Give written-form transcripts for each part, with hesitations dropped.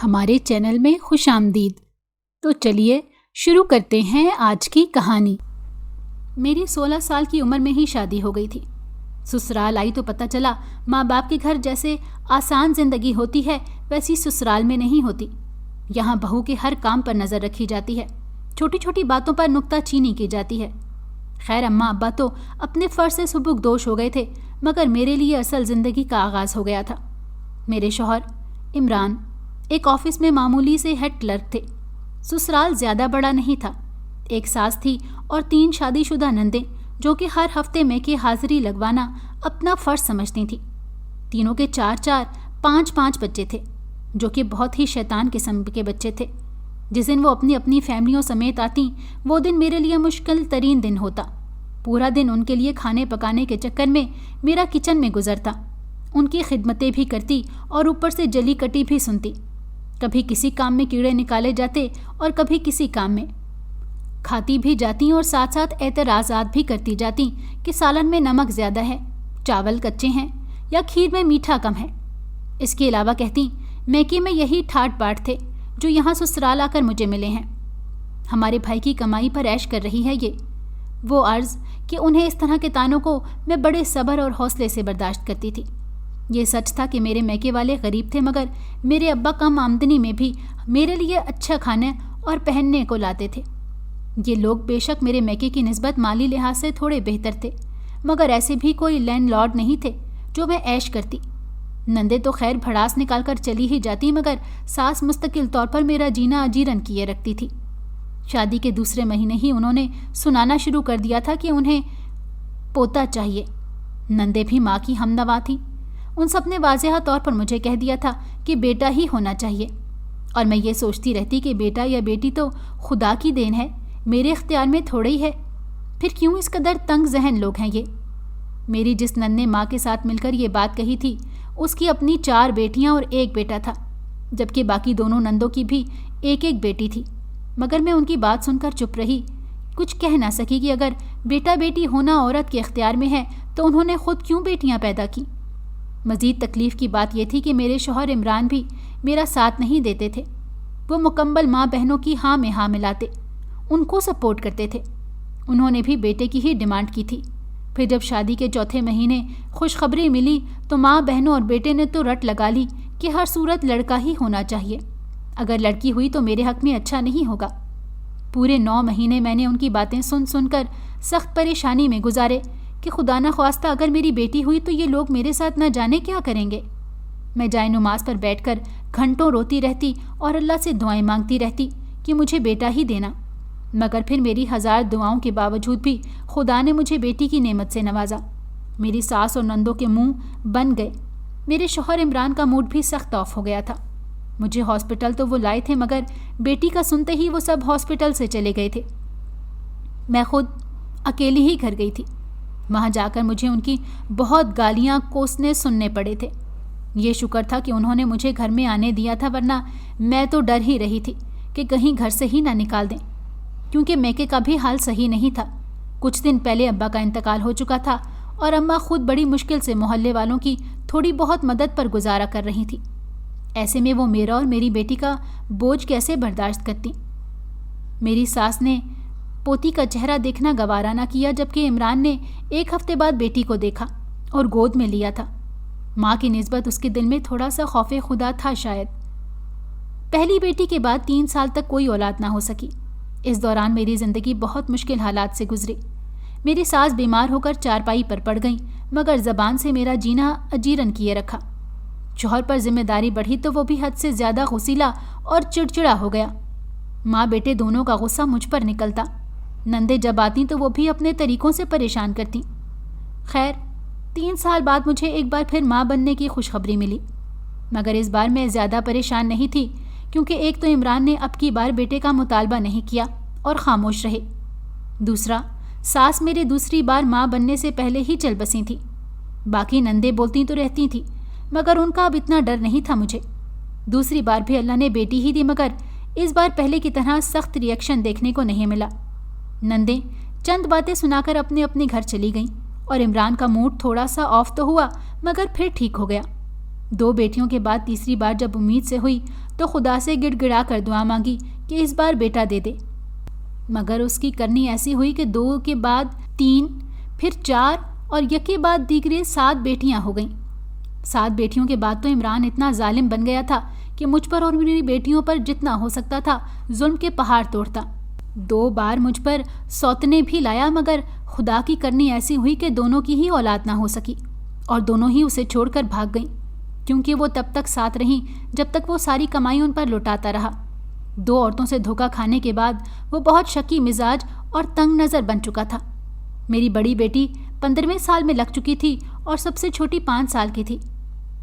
ہمارے چینل میں خوش آمدید۔ تو چلیے شروع کرتے ہیں آج کی کہانی۔ میری 16 سال کی عمر میں ہی شادی ہو گئی تھی۔ سسرال آئی تو پتہ چلا ماں باپ کے گھر جیسے آسان زندگی ہوتی ہے ویسی سسرال میں نہیں ہوتی۔ یہاں بہو کے ہر کام پر نظر رکھی جاتی ہے، چھوٹی چھوٹی باتوں پر نکتہ چینی کی جاتی ہے۔ خیر اماں ابا تو اپنے فرض سے سبکدوش ہو گئے تھے، مگر میرے لیے اصل زندگی کا آغاز ہو گیا تھا۔ میرے شوہر عمران ایک آفس میں معمولی سے ہیڈ کلرک تھے۔ سسرال زیادہ بڑا نہیں تھا، ایک ساس تھی اور 3 شادی شدہ نندیں جو کہ ہر ہفتے میں کے حاضری لگوانا اپنا فرض سمجھتی تھیں۔ تینوں کے 4 5 بچے تھے جو کہ بہت ہی شیطان قسم کے بچے تھے۔ جس دن وہ اپنی اپنی فیملیوں سمیت آتی وہ دن میرے لیے مشکل ترین دن ہوتا۔ پورا دن ان کے لیے کھانے پکانے کے چکر میں میرا کچن میں گزرتا، ان کی خدمتیں بھی کرتی اور اوپر سے جلی کٹی بھی سنتی۔ کبھی کسی کام میں کیڑے نکالے جاتے اور کبھی کسی کام میں۔ کھاتی بھی جاتی اور ساتھ ساتھ اعتراضات بھی کرتی جاتی کہ سالن میں نمک زیادہ ہے، چاول کچے ہیں یا کھیر میں میٹھا کم ہے۔ اس کے علاوہ کہتی میکے میں یہی ٹھاٹ باٹ تھے جو یہاں سسرال آ کر مجھے ملے ہیں۔ ہمارے بھائی کی کمائی پر عیش کر رہی ہے یہ۔ وہ عرض کہ انہیں اس طرح کے طعنوں کو میں بڑے صبر اور حوصلے سے برداشت کرتی تھی۔ یہ سچ تھا کہ میرے میکے والے غریب تھے، مگر میرے ابا کم آمدنی میں بھی میرے لیے اچھا کھانے اور پہننے کو لاتے تھے۔ یہ لوگ بے شک میرے میکے کی نسبت مالی لحاظ سے تھوڑے بہتر تھے، مگر ایسے بھی کوئی لینڈ لارڈ نہیں تھے جو میں عیش کرتی۔ نندے تو خیر بھڑاس نکال کر چلی ہی جاتی، مگر ساس مستقل طور پر میرا جینا اجیرن کیے رکھتی تھی۔ شادی کے دوسرے مہینے ہی انہوں نے سنانا شروع کر دیا تھا کہ انہیں پوتا چاہیے۔ نندے بھی ماں کی ہمنوا تھیں۔ ان سب نے واضح طور پر مجھے کہہ دیا تھا کہ بیٹا ہی ہونا چاہیے، اور میں یہ سوچتی رہتی کہ بیٹا یا بیٹی تو خدا کی دین ہے، میرے اختیار میں تھوڑے ہی ہے۔ پھر کیوں اس قدر تنگ ذہن لوگ ہیں یہ؟ میری جس نن نے ماں کے ساتھ مل کر یہ بات کہی تھی اس کی اپنی 4 بیٹیاں اور 1 بیٹا تھا، جبکہ باقی دونوں نندوں کی بھی 1 بیٹی تھی۔ مگر میں ان کی بات سن کر چپ رہی، کچھ کہہ نہ سکی کہ اگر بیٹا بیٹی ہونا عورت کے اختیار میں ہے تو انہوں نے خود کیوں بیٹیاں پیدا کی؟ مزید تکلیف کی بات یہ تھی کہ میرے شوہر عمران بھی میرا ساتھ نہیں دیتے تھے۔ وہ مکمل ماں بہنوں کی ہاں میں ہاں ملاتے، ان کو سپورٹ کرتے تھے۔ انہوں نے بھی بیٹے کی ہی ڈیمانڈ کی تھی۔ پھر جب شادی کے چوتھے مہینے خوشخبری ملی تو ماں بہنوں اور بیٹے نے تو رٹ لگا لی کہ ہر صورت لڑکا ہی ہونا چاہیے، اگر لڑکی ہوئی تو میرے حق میں اچھا نہیں ہوگا۔ پورے 9 مہینے میں نے ان کی باتیں سن کر سخت پریشانی میں گزارے کہ خدا نہ خواستہ اگر میری بیٹی ہوئی تو یہ لوگ میرے ساتھ نہ جانے کیا کریں گے۔ میں جائے نماز پر بیٹھ کر گھنٹوں روتی رہتی اور اللہ سے دعائیں مانگتی رہتی کہ مجھے بیٹا ہی دینا، مگر پھر میری 1000 دعاؤں کے باوجود بھی خدا نے مجھے بیٹی کی نعمت سے نوازا۔ میری ساس اور نندوں کے منہ بن گئے۔ میرے شوہر عمران کا موڈ بھی سخت آف ہو گیا تھا۔ مجھے ہاسپٹل تو وہ لائے تھے، مگر بیٹی کا سنتے ہی وہ سب ہاسپٹل سے چلے گئے تھے۔ میں خود اکیلی ہی گھر گئی تھی۔ وہاں جا کر مجھے ان کی بہت گالیاں کوسنے سننے پڑے تھے۔ یہ شکر تھا کہ انہوں نے مجھے گھر میں آنے دیا تھا، ورنہ میں تو ڈر ہی رہی تھی کہ کہیں گھر سے ہی نہ نکال دیں، کیونکہ میکے کا بھی حال صحیح نہیں تھا۔ کچھ دن پہلے ابا کا انتقال ہو چکا تھا اور اماں خود بڑی مشکل سے محلے والوں کی تھوڑی بہت مدد پر گزارا کر رہی تھی۔ ایسے میں وہ میرا اور میری بیٹی کا بوجھ کیسے برداشت کرتی؟ میری ساس نے پوتی کا چہرہ دیکھنا گوارا نہ کیا، جبکہ عمران نے 1 ہفتے بعد بیٹی کو دیکھا اور گود میں لیا تھا۔ ماں کی نسبت اس کے دل میں تھوڑا سا خوف خدا تھا شاید۔ پہلی بیٹی کے بعد 3 سال تک کوئی اولاد نہ ہو سکی۔ اس دوران میری زندگی بہت مشکل حالات سے گزری۔ میری ساس بیمار ہو کر چارپائی پر پڑ گئیں، مگر زبان سے میرا جینا اجیرن کیے رکھا۔ شوہر پر ذمہ داری بڑھی تو وہ بھی حد سے زیادہ غصیلا اور چڑچڑا ہو گیا۔ ماں بیٹے دونوں کا غصہ مجھ پر نکلتا۔ نندے جب آتیں تو وہ بھی اپنے طریقوں سے پریشان کرتیں۔ خیر 3 سال بعد مجھے ایک بار پھر ماں بننے کی خوشخبری ملی، مگر اس بار میں زیادہ پریشان نہیں تھی، کیونکہ ایک تو عمران نے اب کی بار بیٹے کا مطالبہ نہیں کیا اور خاموش رہے، دوسرا ساس میرے دوسری بار ماں بننے سے پہلے ہی چل بسی تھی۔ باقی نندے بولتی تو رہتی تھیں، مگر ان کا اب اتنا ڈر نہیں تھا مجھے۔ دوسری بار بھی اللہ نے بیٹی ہی دی، مگر اس بار پہلے کی طرح سخت ری ایکشن دیکھنے کو نہیں ملا۔ نندیں چند باتیں سنا کر اپنے اپنے گھر چلی گئیں اور عمران کا موڈ تھوڑا سا آف تو ہوا، مگر پھر ٹھیک ہو گیا۔ 2 بیٹیوں کے بعد تیسری بار جب امید سے ہوئی تو خدا سے گڑ گڑا کر دعا مانگی کہ اس بار بیٹا دے دے، مگر اس کی کرنی ایسی ہوئی کہ 2 کے بعد 3، پھر 4 اور یکے بعد دیگرے 7 بیٹیاں ہو گئیں۔ 7 بیٹیوں کے بعد تو عمران اتنا ظالم بن گیا تھا کہ مجھ پر اور میری بیٹیوں پر جتنا ہو سکتا تھا ظلم کے پہاڑ توڑتا۔ 2 بار مجھ پر سوتنے بھی لایا، مگر خدا کی کرنی ایسی ہوئی کہ دونوں کی ہی اولاد نہ ہو سکی اور دونوں ہی اسے چھوڑ کر بھاگ گئیں، کیونکہ وہ تب تک ساتھ رہیں جب تک وہ ساری کمائی ان پر لوٹاتا رہا۔ 2 عورتوں سے دھوکہ کھانے کے بعد وہ بہت شکی مزاج اور تنگ نظر بن چکا تھا۔ میری بڑی بیٹی 15ویں سال میں لگ چکی تھی اور سب سے چھوٹی 5 سال کی تھی۔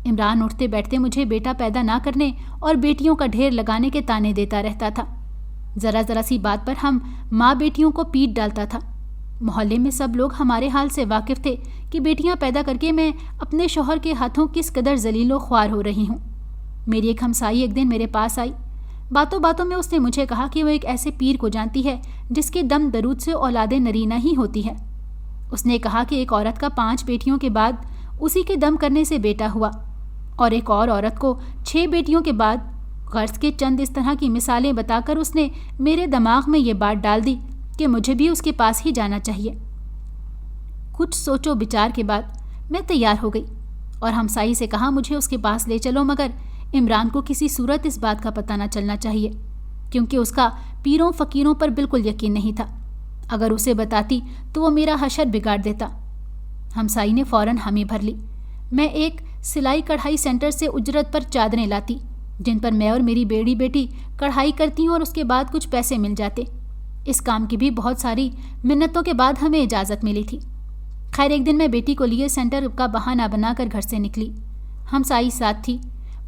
عمران اٹھتے بیٹھتے مجھے بیٹا پیدا نہ کرنے اور بیٹیوں کا ڈھیر لگانے کے تانے دیتا رہتا تھا۔ ذرا ذرا سی بات پر ہم ماں بیٹیوں کو پیٹ ڈالتا تھا۔ محلے میں سب لوگ ہمارے حال سے واقف تھے کہ بیٹیاں پیدا کر کے میں اپنے شوہر کے ہاتھوں کس قدر ذلیل و خوار ہو رہی ہوں۔ میری ایک ہمسائی ایک دن میرے پاس آئی۔ باتوں باتوں میں اس نے مجھے کہا کہ وہ ایک ایسے پیر کو جانتی ہے جس کے دم درود سے اولاد نرینہ ہی ہوتی ہے۔ اس نے کہا کہ ایک عورت کا 5 بیٹیوں کے بعد اسی کے دم کرنے سے بیٹا ہوا، اور ایک اور عورت کو 6 بیٹیوں کے بعد۔ غرض کے چند اس طرح کی مثالیں بتا کر اس نے میرے دماغ میں یہ بات ڈال دی کہ مجھے بھی اس کے پاس ہی جانا چاہیے۔ کچھ سوچ و بچار کے بعد میں تیار ہو گئی اور ہمسائی سے کہا مجھے اس کے پاس لے چلو، مگر عمران کو کسی صورت اس بات کا پتہ نہ چلنا چاہیے، کیونکہ اس کا پیروں فقیروں پر بالکل یقین نہیں تھا۔ اگر اسے بتاتی تو وہ میرا حشر بگاڑ دیتا۔ ہمسائی نے فوراً حامی بھر لی۔ میں ایک سلائی کڑھائی سینٹر سے اجرت پر چادریں لاتی، جن پر میں اور میری بڑی بیٹی کڑھائی کرتی ہوں اور اس کے بعد کچھ پیسے مل جاتے۔ اس کام کی بھی بہت ساری منتوں کے بعد ہمیں اجازت ملی تھی۔ خیر ایک دن میں بیٹی کو لیے سینٹر کا بہانہ بنا کر گھر سے نکلی۔ ہمسائی ساتھ تھی۔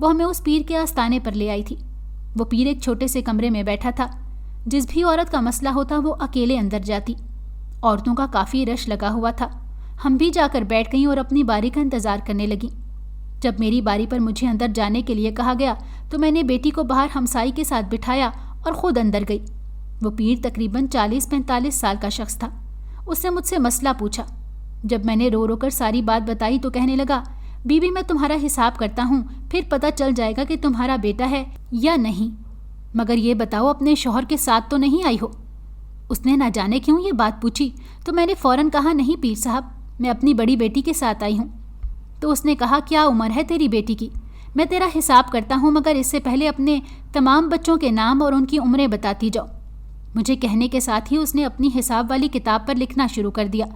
وہ ہمیں اس پیر کے آستانے پر لے آئی تھی۔ وہ پیر ایک چھوٹے سے کمرے میں بیٹھا تھا۔ جس بھی عورت کا مسئلہ ہوتا وہ اکیلے اندر جاتی۔ عورتوں کا کافی رش لگا ہوا تھا۔ ہم بھی جا کر بیٹھ گئیں اور اپنی باری کا انتظار کرنے لگیں۔ جب میری باری پر مجھے اندر جانے کے لیے کہا گیا تو میں نے بیٹی کو باہر ہمسائی کے ساتھ بٹھایا اور خود اندر گئی۔ وہ پیر تقریباً 40-45 سال کا شخص تھا۔ اس نے مجھ سے مسئلہ پوچھا۔ جب میں نے رو رو کر ساری بات بتائی تو کہنے لگا، بی بی میں تمہارا حساب کرتا ہوں، پھر پتہ چل جائے گا کہ تمہارا بیٹا ہے یا نہیں، مگر یہ بتاؤ اپنے شوہر کے ساتھ تو نہیں آئی ہو؟ اس نے نہ جانے کیوں یہ بات پوچھی تو میں نے فوراً کہا، نہیں پیر صاحب، میں اپنی بڑی بیٹی کے ساتھ آئی ہوں۔ تو اس نے کہا، کیا عمر ہے تیری بیٹی کی؟ میں تیرا حساب کرتا ہوں، مگر اس سے پہلے اپنے تمام بچوں کے نام اور ان کی عمریں بتاتی جاؤ۔ مجھے کہنے کے ساتھ ہی اس نے اپنی حساب والی کتاب پر لکھنا شروع کر دیا۔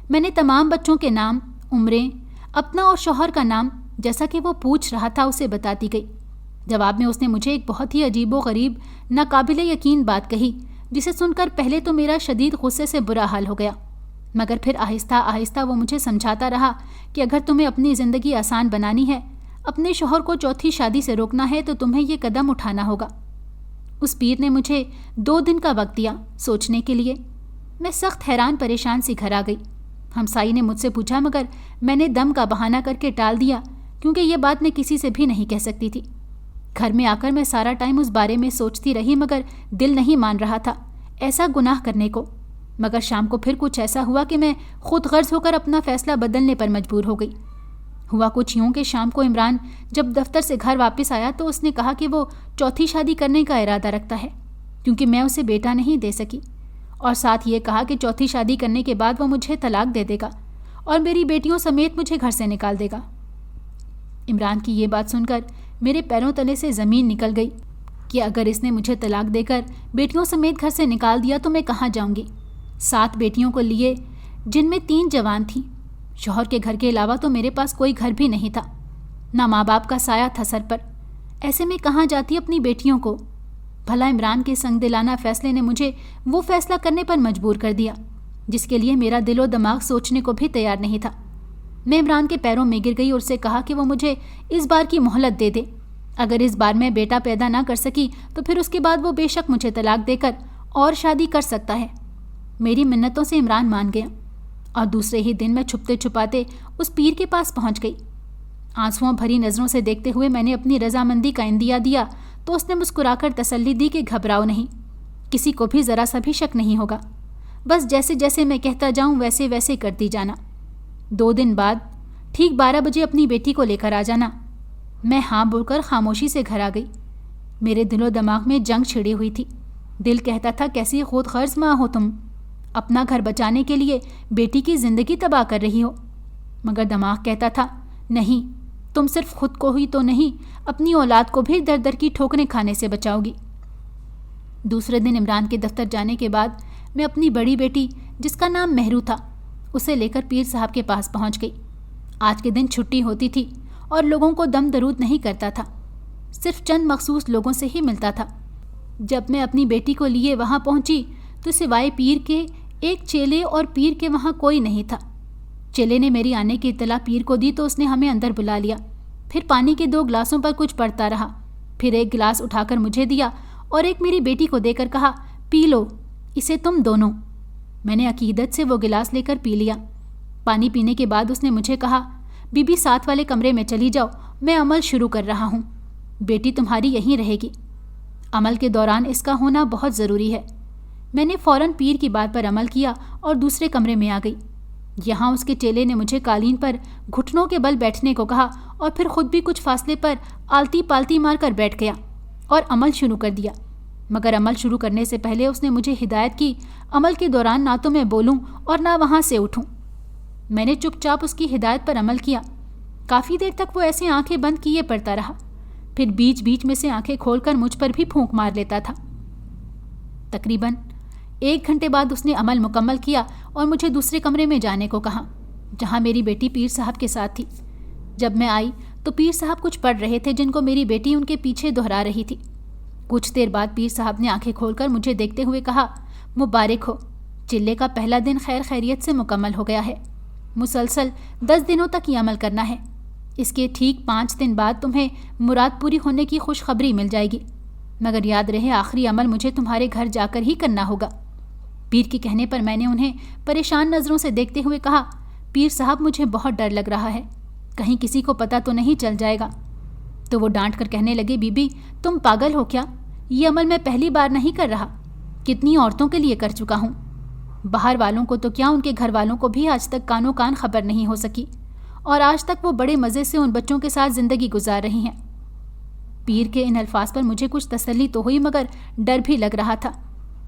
میں نے تمام بچوں کے نام، عمریں، اپنا اور شوہر کا نام جیسا کہ وہ پوچھ رہا تھا اسے بتاتی گئی۔ جواب میں اس نے مجھے ایک بہت ہی عجیب و غریب ناقابل یقین بات کہی، جسے سن کر پہلے تو میرا شدید غصے سے برا حال ہو گیا، مگر پھر آہستہ آہستہ وہ مجھے سمجھاتا رہا کہ اگر تمہیں اپنی زندگی آسان بنانی ہے، اپنے شوہر کو چوتھی شادی سے روکنا ہے تو تمہیں یہ قدم اٹھانا ہوگا۔ اس پیر نے مجھے 2 دن کا وقت دیا سوچنے کے لیے۔ میں سخت حیران پریشان سی گھر آ گئی۔ ہمسائی نے مجھ سے پوچھا، مگر میں نے دم کا بہانہ کر کے ٹال دیا، کیونکہ یہ بات میں کسی سے بھی نہیں کہہ سکتی تھی۔ گھر میں آ کر میں سارا ٹائم اس بارے میں سوچتی رہی، مگر دل نہیں مان رہا تھا ایسا گناہ کرنے کو۔ مگر شام کو پھر کچھ ایسا ہوا کہ میں خود غرض ہو کر اپنا فیصلہ بدلنے پر مجبور ہو گئی۔ ہوا کچھ یوں کہ شام کو عمران جب دفتر سے گھر واپس آیا تو اس نے کہا کہ وہ چوتھی شادی کرنے کا ارادہ رکھتا ہے، کیونکہ میں اسے بیٹا نہیں دے سکی، اور ساتھ یہ کہا کہ چوتھی شادی کرنے کے بعد وہ مجھے طلاق دے دے گا اور میری بیٹیوں سمیت مجھے گھر سے نکال دے گا۔ عمران کی یہ بات سن کر میرے پیروں تلے سے زمین نکل گئی کہ اگر اس نے مجھے طلاق دے کر بیٹیوں سمیت گھر سے نکال دیا تو میں کہاں جاؤں گی؟ 7 بیٹیوں کو لیے، جن میں 3 جوان تھیں۔ شوہر کے گھر کے علاوہ تو میرے پاس کوئی گھر بھی نہیں تھا، نہ ماں باپ کا سایہ تھا سر پر۔ ایسے میں کہاں جاتی اپنی بیٹیوں کو؟ بھلا عمران کے سنگ دلانہ فیصلے نے مجھے وہ فیصلہ کرنے پر مجبور کر دیا جس کے لیے میرا دل و دماغ سوچنے کو بھی تیار نہیں تھا۔ میں عمران کے پیروں میں گر گئی اور اسے کہا کہ وہ مجھے اس بار کی مہلت دے دے۔ اگر اس بار میں بیٹا پیدا نہ کر سکی تو پھر اس کے بعد وہ بے شک مجھے طلاق دے کر اور شادی کر سکتا ہے۔ میری منتوں سے عمران مان گیا اور دوسرے ہی دن میں چھپتے چھپاتے اس پیر کے پاس پہنچ گئی۔ آنسوؤں بھری نظروں سے دیکھتے ہوئے میں نے اپنی رضامندی کا اندیا دیا تو اس نے مسکرا کر تسلی دی کہ گھبراؤ نہیں، کسی کو بھی ذرا سا بھی شک نہیں ہوگا، بس جیسے جیسے میں کہتا جاؤں ویسے ویسے کرتی جانا۔ 2 دن بعد ٹھیک 12 بجے اپنی بیٹی کو لے کر آ جانا۔ میں ہاں بول کر خاموشی سے گھر آ گئی۔ میرے دل و دماغ میں جنگ چھڑی ہوئی تھی۔ دل کہتا تھا کیسی خود غرض ماں ہو تم، اپنا گھر بچانے کے لیے بیٹی کی زندگی تباہ کر رہی ہو، مگر دماغ کہتا تھا نہیں، تم صرف خود کو ہی تو نہیں اپنی اولاد کو بھی در در کی ٹھوکریں کھانے سے بچاؤ گی۔ دوسرے دن عمران کے دفتر جانے کے بعد میں اپنی بڑی بیٹی جس کا نام مہرو تھا اسے لے کر پیر صاحب کے پاس پہنچ گئی۔ آج کے دن چھٹی ہوتی تھی اور لوگوں کو دم درود نہیں کرتا تھا، صرف چند مخصوص لوگوں سے ہی ملتا تھا۔ جب میں اپنی بیٹی کو لیے وہاں پہنچی تو سوائے پیر کے ایک چیلے اور پیر کے وہاں کوئی نہیں تھا۔ چیلے نے میری آنے کی اطلاع پیر کو دی تو اس نے ہمیں اندر بلا لیا، پھر پانی کے 2 گلاسوں پر کچھ پڑھتا رہا، پھر ایک گلاس اٹھا کر مجھے دیا اور ایک میری بیٹی کو دے کر کہا پی لو اسے تم دونوں۔ میں نے عقیدت سے وہ گلاس لے کر پی لیا۔ پانی پینے کے بعد اس نے مجھے کہا بی بی ساتھ والے کمرے میں چلی جاؤ، میں عمل شروع کر رہا ہوں، بیٹی تمہاری یہیں رہے گی، عمل کے دوران اس کا ہونا بہت ضروری ہے۔ میں نے فوراً پیر کی بات پر عمل کیا اور دوسرے کمرے میں آ گئی۔ یہاں اس کے چیلے نے مجھے قالین پر گھٹنوں کے بل بیٹھنے کو کہا اور پھر خود بھی کچھ فاصلے پر آلتی پالتی مار کر بیٹھ گیا اور عمل شروع کر دیا، مگر عمل شروع کرنے سے پہلے اس نے مجھے ہدایت کی عمل کے دوران نہ تو میں بولوں اور نہ وہاں سے اٹھوں۔ میں نے چپ چاپ اس کی ہدایت پر عمل کیا۔ کافی دیر تک وہ ایسے آنکھیں بند کیے پڑتا رہا، پھر بیچ بیچ میں سے آنکھیں کھول کر مجھ پر بھی پھونک مار لیتا تھا۔ تقریباً 1 گھنٹے بعد اس نے عمل مکمل کیا اور مجھے دوسرے کمرے میں جانے کو کہا جہاں میری بیٹی پیر صاحب کے ساتھ تھی۔ جب میں آئی تو پیر صاحب کچھ پڑھ رہے تھے جن کو میری بیٹی ان کے پیچھے دہرا رہی تھی۔ کچھ دیر بعد پیر صاحب نے آنکھیں کھول کر مجھے دیکھتے ہوئے کہا مبارک ہو، چلے کا پہلا دن خیر خیریت سے مکمل ہو گیا ہے، مسلسل 10 دنوں تک یہ عمل کرنا ہے، اس کے ٹھیک 5 دن بعد تمہیں مراد پوری ہونے کی خوشخبری مل جائے گی، مگر یاد رہے آخری عمل مجھے تمہارے گھر جا کر ہی کرنا ہوگا۔ پیر کے کہنے پر میں نے انہیں پریشان نظروں سے دیکھتے ہوئے کہا پیر صاحب مجھے بہت ڈر لگ رہا ہے، کہیں کسی کو پتہ تو نہیں چل جائے گا۔ تو وہ ڈانٹ کر کہنے لگے بی بی تم پاگل ہو کیا، یہ عمل میں پہلی بار نہیں کر رہا، کتنی عورتوں کے لیے کر چکا ہوں، باہر والوں کو تو کیا ان کے گھر والوں کو بھی آج تک کانوں کان خبر نہیں ہو سکی، اور آج تک وہ بڑے مزے سے ان بچوں کے ساتھ زندگی گزار رہی ہیں۔ پیر کے ان الفاظ پر مجھے کچھ تسلی تو ہوئی مگر ڈر بھی لگ رہا تھا،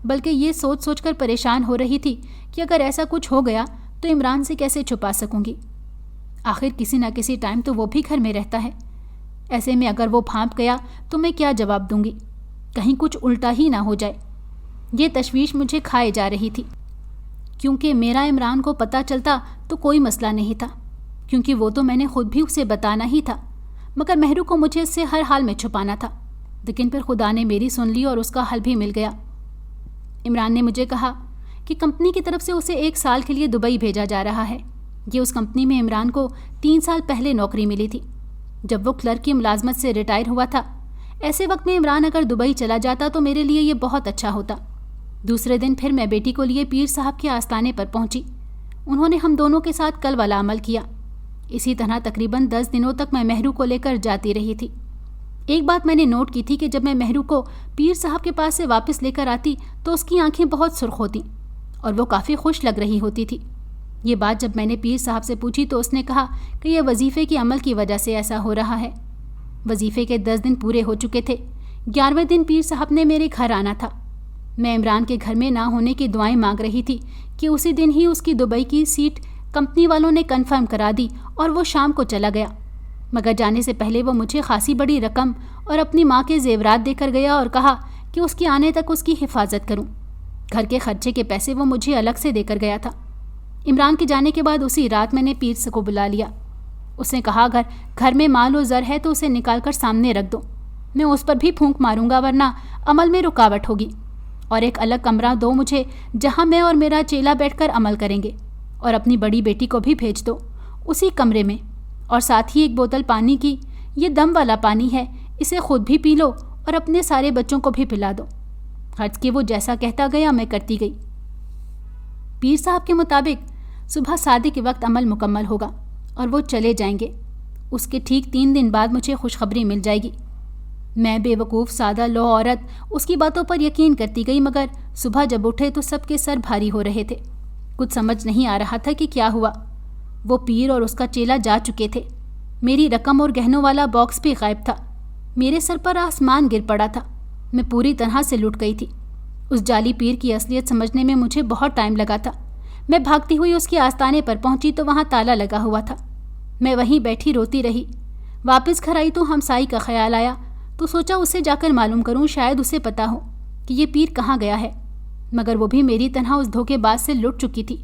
بلکہ یہ سوچ سوچ کر پریشان ہو رہی تھی کہ اگر ایسا کچھ ہو گیا تو عمران سے کیسے چھپا سکوں گی، آخر کسی نہ کسی ٹائم تو وہ بھی گھر میں رہتا ہے، ایسے میں اگر وہ پھانپ گیا تو میں کیا جواب دوں گی، کہیں کچھ الٹا ہی نہ ہو جائے۔ یہ تشویش مجھے کھائے جا رہی تھی، کیونکہ میرا عمران کو پتہ چلتا تو کوئی مسئلہ نہیں تھا، کیونکہ وہ تو میں نے خود بھی اسے بتانا ہی تھا، مگر مہرو کو مجھے اس سے ہر حال میں چھپانا تھا۔ لیکن پھر خدا نے میری سن لی اور اس کا حل بھی مل گیا۔ عمران نے مجھے کہا کہ کمپنی کی طرف سے اسے 1 سال کے لیے دبئی بھیجا جا رہا ہے۔ یہ اس کمپنی میں عمران کو 3 سال پہلے نوکری ملی تھی، جب وہ کلرک کی ملازمت سے ریٹائر ہوا تھا۔ ایسے وقت میں عمران اگر دبئی چلا جاتا تو میرے لیے یہ بہت اچھا ہوتا۔ دوسرے دن پھر میں بیٹی کو لیے پیر صاحب کے آستانے پر پہنچی۔ انہوں نے ہم دونوں کے ساتھ کل والا عمل کیا۔ اسی طرح تقریباً 10 دنوں تک میں مہرو کو لے کر جاتی رہی تھی۔ ایک بات میں نے نوٹ کی تھی کہ جب میں مہرو کو پیر صاحب کے پاس سے واپس لے کر آتی تو اس کی آنکھیں بہت سرخ ہوتی اور وہ کافی خوش لگ رہی ہوتی تھی۔ یہ بات جب میں نے پیر صاحب سے پوچھی تو اس نے کہا کہ یہ وظیفے کے عمل کی وجہ سے ایسا ہو رہا ہے۔ وظیفے کے 10 دن پورے ہو چکے تھے، 11ویں دن پیر صاحب نے میرے گھر آنا تھا۔ میں عمران کے گھر میں نہ ہونے کی دعائیں مانگ رہی تھی کہ اسی دن ہی اس کی دبئی کی سیٹ کمپنی والوں نے کنفرم کرا دی اور وہ شام کو چلا گیا، مگر جانے سے پہلے وہ مجھے خاصی بڑی رقم اور اپنی ماں کے زیورات دے کر گیا اور کہا کہ اس کے آنے تک اس کی حفاظت کروں۔ گھر کے خرچے کے پیسے وہ مجھے الگ سے دے کر گیا تھا۔ عمران کے جانے کے بعد اسی رات میں نے پیر کو بلا لیا۔ اس نے کہا اگر گھر میں مال و زر ہے تو اسے نکال کر سامنے رکھ دو، میں اس پر بھی پھونک ماروں گا ورنہ عمل میں رکاوٹ ہوگی، اور ایک الگ کمرہ دو مجھے جہاں میں اور میرا چیلا بیٹھ کر عمل کریں گے، اور اپنی بڑی بیٹی کو بھی بھیج دو اسی کمرے میں، اور ساتھ ہی ایک بوتل پانی کی، یہ دم والا پانی ہے، اسے خود بھی پی لو اور اپنے سارے بچوں کو بھی پلا دو۔ حرض کہ وہ جیسا کہتا گیا میں کرتی گئی۔ پیر صاحب کے مطابق صبح 7 کے وقت عمل مکمل ہوگا اور وہ چلے جائیں گے۔ اس کے ٹھیک 3 دن بعد مجھے خوشخبری مل جائے گی۔ میں بے وقوف سادہ لو عورت اس کی باتوں پر یقین کرتی گئی، مگر صبح جب اٹھے تو سب کے سر بھاری ہو رہے تھے۔ کچھ سمجھ نہیں آ رہا تھا کہ کیا ہوا۔ وہ پیر اور اس کا چیلا جا چکے تھے۔ میری رقم اور گہنوں والا باکس بھی غائب تھا۔ میرے سر پر آسمان گر پڑا تھا. میں پوری طرح سے لٹ گئی تھی. اس جعلی پیر کی اصلیت سمجھنے میں مجھے بہت ٹائم لگا تھا. میں بھاگتی ہوئی اس کے آستانے پر پہنچی تو وہاں تالا لگا ہوا تھا. میں وہیں بیٹھی روتی رہی. واپس گھر آئی تو ہمسائی کا خیال آیا تو سوچا اسے جا کر معلوم کروں، شاید اسے پتا ہو کہ یہ پیر کہاں گیا ہے. مگر وہ بھی میری طرح اس دھوکے باز سے لٹ چکی تھی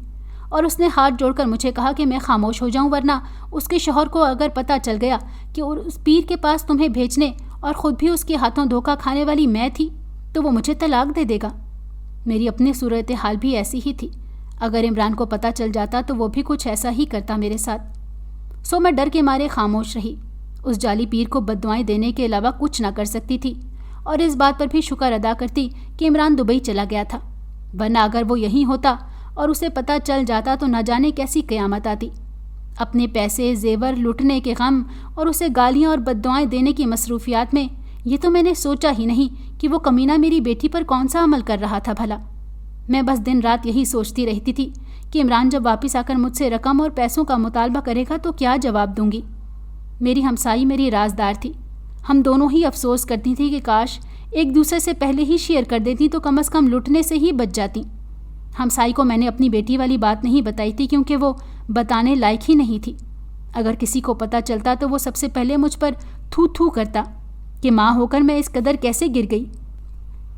اور اس نے ہاتھ جوڑ کر مجھے کہا کہ میں خاموش ہو جاؤں، ورنہ اس کے شوہر کو اگر پتہ چل گیا کہ اس پیر کے پاس تمہیں بھیجنے اور خود بھی اس کے ہاتھوں دھوکہ کھانے والی میں تھی تو وہ مجھے طلاق دے دے گا. میری اپنی صورتحال بھی ایسی ہی تھی. اگر عمران کو پتہ چل جاتا تو وہ بھی کچھ ایسا ہی کرتا میرے ساتھ. سو میں ڈر کے مارے خاموش رہی. اس جعلی پیر کو بددعائیں دینے کے علاوہ کچھ نہ کر سکتی تھی اور اس بات پر بھی شکر ادا کرتی کہ عمران دبئی چلا گیا تھا، ورنہ اگر وہ یہیں ہوتا اور اسے پتہ چل جاتا تو نہ جانے کیسی قیامت آتی. اپنے پیسے زیور لوٹنے کے غم اور اسے گالیاں اور بددعائیں دینے کی مصروفیات میں یہ تو میں نے سوچا ہی نہیں کہ وہ کمینہ میری بیٹی پر کون سا عمل کر رہا تھا بھلا. میں بس دن رات یہی سوچتی رہتی تھی کہ عمران جب واپس آ کر مجھ سے رقم اور پیسوں کا مطالبہ کرے گا تو کیا جواب دوں گی. میری ہمسائی میری رازدار تھی. ہم دونوں ہی افسوس کرتی تھیں کہ کاش ایک دوسرے سے پہلے ہی شیئر کر دیتی تو کم از کم لٹنے سے ہی بچ جاتی. ہمسائی کو میں نے اپنی بیٹی والی بات نہیں بتائی تھی کیونکہ وہ بتانے لائق ہی نہیں تھی. اگر کسی کو پتہ چلتا تو وہ سب سے پہلے مجھ پر تھو تھو کرتا کہ ماں ہو کر میں اس قدر کیسے گر گئی.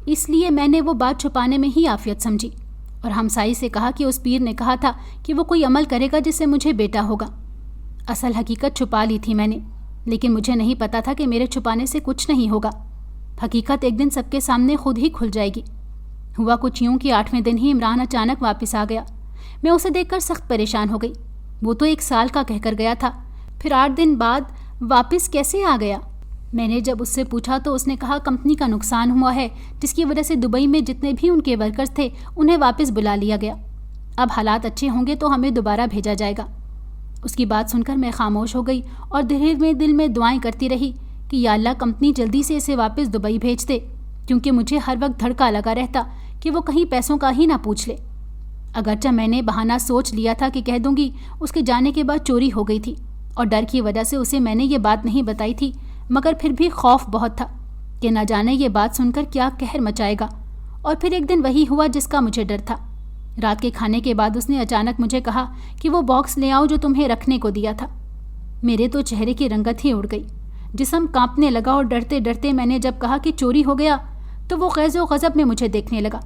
اس لیے میں نے وہ بات چھپانے میں ہی عافیت سمجھی اور ہمسائی سے کہا کہ اس پیر نے کہا تھا کہ وہ کوئی عمل کرے گا جس سے مجھے بیٹا ہوگا. اصل حقیقت چھپا لی تھی میں نے، لیکن مجھے نہیں پتا تھا کہ میرے چھپانے سے کچھ نہیں ہوگا. حقیقت ایک دن سب کے سامنے خود ہی کھل جائے گی. ہوا کچھ یوں کہ 8ویں دن ہی عمران اچانک واپس آ گیا. میں اسے دیکھ کر سخت پریشان ہو گئی. وہ تو 1 سال کا کہہ کر گیا تھا، پھر 8 دن بعد واپس کیسے آ گیا؟ میں نے جب اس سے پوچھا تو اس نے کہا کمپنی کا نقصان ہوا ہے جس کی وجہ سے دبئی میں جتنے بھی ان کے ورکرز تھے انہیں واپس بلا لیا گیا. اب حالات اچھے ہوں گے تو ہمیں دوبارہ بھیجا جائے گا. اس کی بات سن کر میں خاموش ہو گئی اور دل میں دعائیں کرتی رہی کہ یا اللہ کمپنی جلدی سے اسے واپس دبئی بھیج دے، کیونکہ مجھے ہر وقت دھڑکا لگا رہتا کہ وہ کہیں پیسوں کا ہی نہ پوچھ لے. اگرچہ میں نے بہانہ سوچ لیا تھا کہ کہہ دوں گی اس کے جانے کے بعد چوری ہو گئی تھی اور ڈر کی وجہ سے اسے میں نے یہ بات نہیں بتائی تھی، مگر پھر بھی خوف بہت تھا کہ نہ جانے یہ بات سن کر کیا قہر مچائے گا. اور پھر ایک دن وہی ہوا جس کا مجھے ڈر تھا. رات کے کھانے کے بعد اس نے اچانک مجھے کہا کہ وہ باکس لے آؤ جو تمہیں رکھنے کو دیا تھا. میرے تو چہرے کی رنگت ہی اڑ گئی، جسم کانپنے لگا اور ڈرتے ڈرتے میں نے جب کہا کہ چوری ہو گیا تو وہ غیظ و غضب میں مجھے دیکھنے لگا.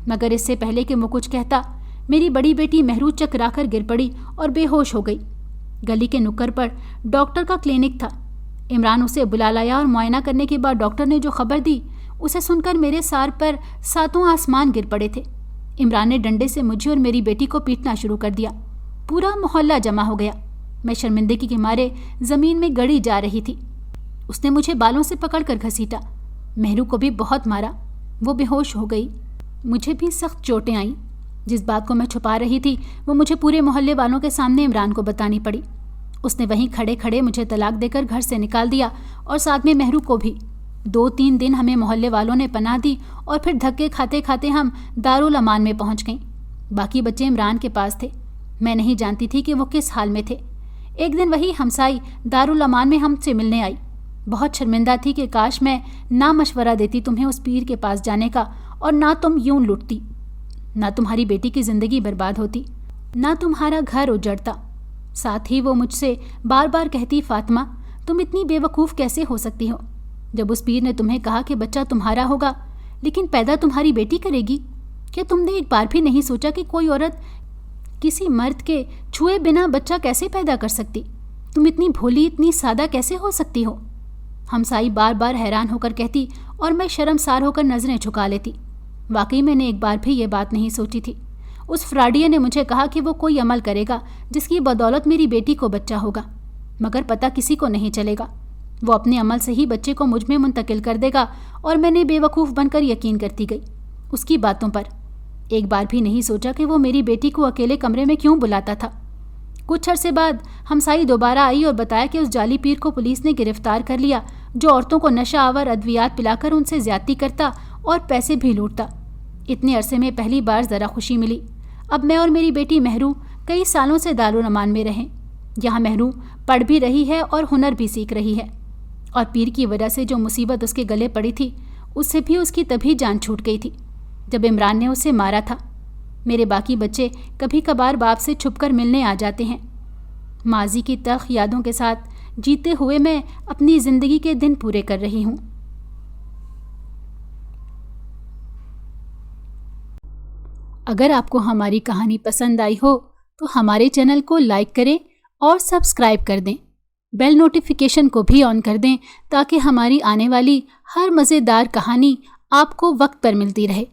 مگر اس سے پہلے کہ وہ کچھ کہتا میری بڑی بیٹی مہرو چکرا کر گر پڑی اور بے ہوش ہو گئی. گلی کے نکڑ پر ڈاکٹر کا کلینک تھا. عمران اسے بلا لایا اور معائنہ کرنے کے بعد ڈاکٹر نے جو خبر دی اسے سن کر میرے سار پر 7 آسمان گر پڑے تھے. عمران نے ڈنڈے سے مجھے اور میری بیٹی کو پیٹنا شروع کر دیا. پورا محلہ جمع ہو گیا. میں شرمندگی کے مارے زمین میں گڑی جا رہی تھی. اس نے مجھے بالوں سے پکڑ کر گھسیٹا. مہرو کو بھی بہت مارا. وہ بے ہوش ہو گئی. مجھے بھی سخت چوٹیں آئیں. جس بات کو میں چھپا رہی تھی وہ مجھے پورے محلے والوں کے سامنے عمران کو بتانی پڑی. اس نے وہیں کھڑے کھڑے مجھے طلاق دے کر گھر سے نکال دیا اور ساتھ میں مہرو کو بھی. 2-3 دن ہمیں محلے والوں نے پناہ دی اور پھر دھکے کھاتے کھاتے ہم دارالامان میں پہنچ گئیں. باقی بچے عمران کے پاس تھے. میں نہیں جانتی تھی کہ وہ کس حال میں تھے. ایک دن وہی ہمسائی دارالامان میں ہم سے ملنے آئی. بہت شرمندہ تھی کہ کاش میں نہ مشورہ دیتی تمہیں اس پیر کے پاس جانے کا اور نہ تم یوں لٹتی، نہ تمہاری بیٹی کی زندگی برباد ہوتی، نہ تمہارا گھر اجڑتا. ساتھ ہی وہ مجھ سے بار بار کہتی فاطمہ تم اتنی بے وقوف کیسے ہو سکتی ہو؟ جب اس پیر نے تمہیں کہا کہ بچہ تمہارا ہوگا لیکن پیدا تمہاری بیٹی کرے گی، کیا تم نے ایک بار بھی نہیں سوچا کہ کوئی عورت کسی مرد کے چھوئے بنا بچہ کیسے پیدا کر سکتی؟ تم اتنی بھولی اتنی سادہ کیسے ہو سکتی ہو؟ ہمسائی بار بار حیران ہو کر کہتی اور میں شرمسار ہو کر نظریں جھکا لیتی. واقعی میں نے ایک بار بھی یہ بات نہیں سوچی تھی. اس فراڈیے نے مجھے کہا کہ وہ کوئی عمل کرے گا جس کی بدولت میری بیٹی کو بچہ ہوگا، مگر پتہ کسی کو نہیں چلے گا. وہ اپنے عمل سے ہی بچے کو مجھ میں منتقل کر دے گا اور میں نے بے وقوف بن کر یقین کرتی گئی اس کی باتوں پر. ایک بار بھی نہیں سوچا کہ وہ میری بیٹی کو اکیلے کمرے میں کیوں بلاتا تھا. کچھ عرصے بعد ہمسائی دوبارہ آئی اور بتایا کہ اس جعلی پیر کو پولیس نے گرفتار کر لیا جو عورتوں کو نشہ آور ادویات پلا کر ان سے زیادتی کرتا اور پیسے بھی لوٹتا. اتنے عرصے میں پہلی بار ذرا خوشی ملی. اب میں اور میری بیٹی مہرو کئی سالوں سے دارالامان میں رہیں. یہاں مہرو پڑھ بھی رہی ہے اور ہنر بھی سیکھ رہی ہے. اور پیر کی وجہ سے جو مصیبت اس کے گلے پڑی تھی اس سے بھی اس کی تبھی جان چھوٹ گئی تھی جب عمران نے اسے مارا تھا۔ میرے باقی بچے کبھی کبھار باپ سے چھپ کر ملنے آ جاتے ہیں۔ ماضی کی تلخ یادوں کے ساتھ جیتے ہوئے میں اپنی زندگی کے دن پورے کر رہی ہوں۔ اگر آپ کو ہماری کہانی پسند آئی ہو تو ہمارے چینل کو لائک کریں اور سبسکرائب کر دیں۔ بیل نوٹیفیکیشن کو بھی آن کر دیں تاکہ ہماری آنے والی ہر مزیدار کہانی آپ کو وقت پر ملتی رہے۔